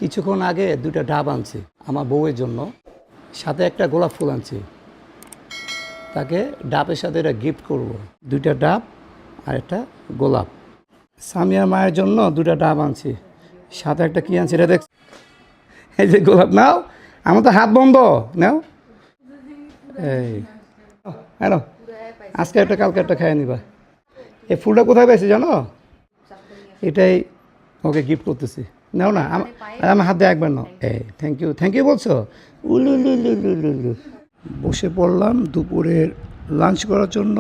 কিছুক্ষণ আগে দুটা ডাব আনছি আমার বউয়ের জন্য, সাথে একটা গোলাপ ফুল আনছি। তাকে ডাবের সাথে এটা গিফট করব। দুইটা ডাব আর একটা গোলাপ। সামিয়ার মায়ের জন্য দুটা ডাব আনছি, সাথে একটা কী আনছি এটা দেখ। এই যে গোলাপ নাও, আমার তো হাত বন্ধ, নাও। এই হ্যালো, আজকে একটা কালকে একটা খেয়ে নিবা। এই ফুলটা কোথায় পাইছি জানো? এটাই ওকে গিফট করতেছি। নাও না, আমার হাত দিয়ে একবার নাও। এই থ্যাংক ইউ বলছো। উলু। বসে পড়লাম দুপুরের লাঞ্চ করার জন্য।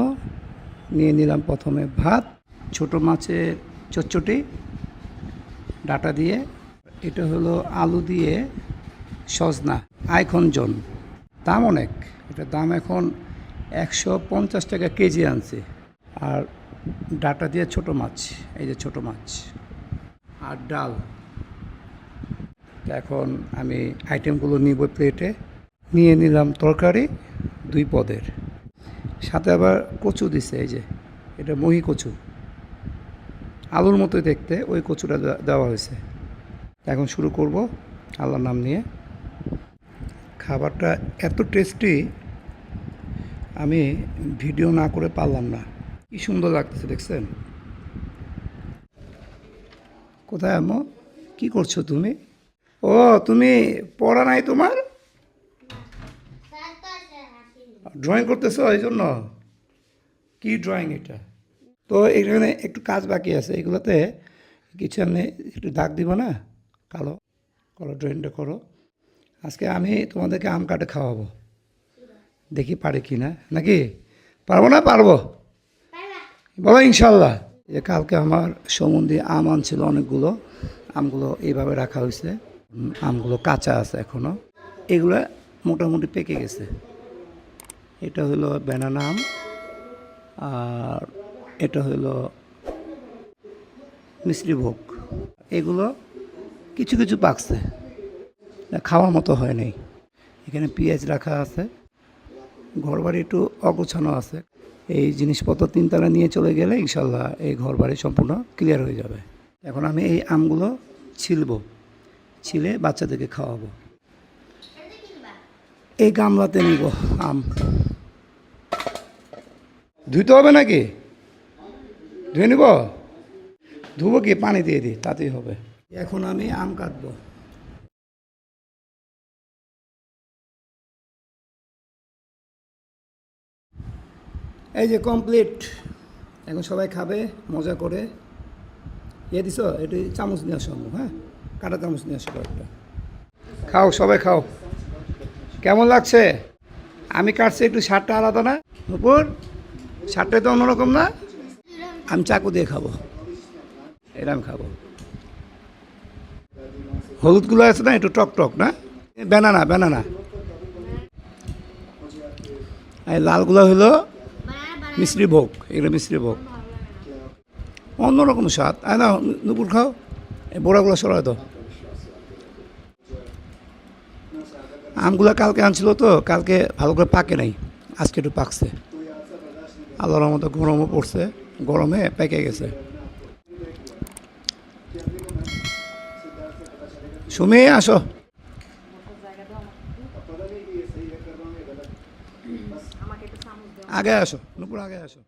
নিয়ে নিলাম প্রথমে ভাত, ছোট মাছের চচ্চটি ডাটা দিয়ে, এটা হলো আলু দিয়ে সজনা আইখনজন। দাম অনেক, এটার দাম এখন 150 টাকা কেজি আনছে। আর ডাটা দিয়ে ছোট মাছ, এই যে ছোট মাছ আর ডাল। এখন আমি আইটেমগুলো নিব প্লেটে। নিয়ে নিলাম তরকারি 2 পদের, সাথে আবার কচু দিছে। এই যে এটা মহি কচু, আলুর মতোই দেখতে, ওই কচুটা দেওয়া হয়েছে। এখন শুরু করব আল্লাহর নাম নিয়ে। খাবারটা এত টেস্টি, আমি ভিডিও না করে পারলাম না। কি সুন্দর লাগতেছে দেখছেন। কোথায় আম্মু, কি করছো তুমি? ও তুমি পড়া নাই তোমার, ড্রয়িং করতেছো এই জন্য? কি ড্রয়িং এটা? তো এখানে একটু কাজ বাকি আছে, এগুলোতে কিছু এমনি একটু দাগ দিব না, কালো করো, ড্রয়িংটা করো। আজকে আমি তোমাদেরকে আম কাটে খাওয়াবো, দেখি পারে কি না, নাকি পারবো না? পারবো বলো ইনশাল্লাহ। যে কালকে আমার সম্বন্ধে আম আনছিল অনেকগুলো, আমগুলো এইভাবে রাখা হয়েছে। আমগুলো কাঁচা আছে এখনও, এগুলো মোটামুটি পেকে গেছে। এটা হলো ব্যানানা আম, আর এটা হলো মিষ্টিভোগ। এগুলো কিছু কিছু পাকছে, খাওয়ার মতো হয় নাই। এখানে পেঁয়াজ রাখা আছে। ঘরবাড়ি একটু অগোছানো আছে, এই জিনিসপত্র 3 তলা নিয়ে চলে গেলে ইনশাল্লাহ এই ঘরবাড়ি সম্পূর্ণ ক্লিয়ার হয়ে যাবে। এখন আমি এই আমগুলো ছিলে বাচ্চাদেরকে খাওয়াবো। এই গামলাতে নিব আম। ধুইতে হবে নাকি? ধুয়ে নিব? ধুবো কি, পানি দিয়ে দিই, তাতেই হবে। এখন আমি আম কাটবো। এই যে কমপ্লিট। এখন সবাই খাবে মজা করে। দিছ, এটি চামচ নিয়ে আসো। হ্যাঁ, কাটা চামচ নিয়ে আসো একটা। খাও, সবাই খাও। কেমন লাগছে? আমি কাটছি একটু, স্বাদটা আলাদা না উপর? স্বাদটা তো অন্যরকম না? আমি চাকু দিয়ে খাবো, এটা আমি খাবো। হলুদগুলো আছে না, একটু টক না? ব্যানানা। এই লালগুলো হলো মিষ্টিভোগ, এগুলো মিষ্টিভোগ, অন্যরকম স্বাদ। না নুপুর খাও, এই বোড়াগুলো সরাই দাও। আমগুলো কালকে আনছিল তো, কালকে ভালো করে পাকে নাই, আজকে একটু পাকছে। আল্লাহর মতো গরমও পড়ছে, গরমে পেকে গেছে। সুমি আসো, আগে আসো নুপুর, আগে আসো।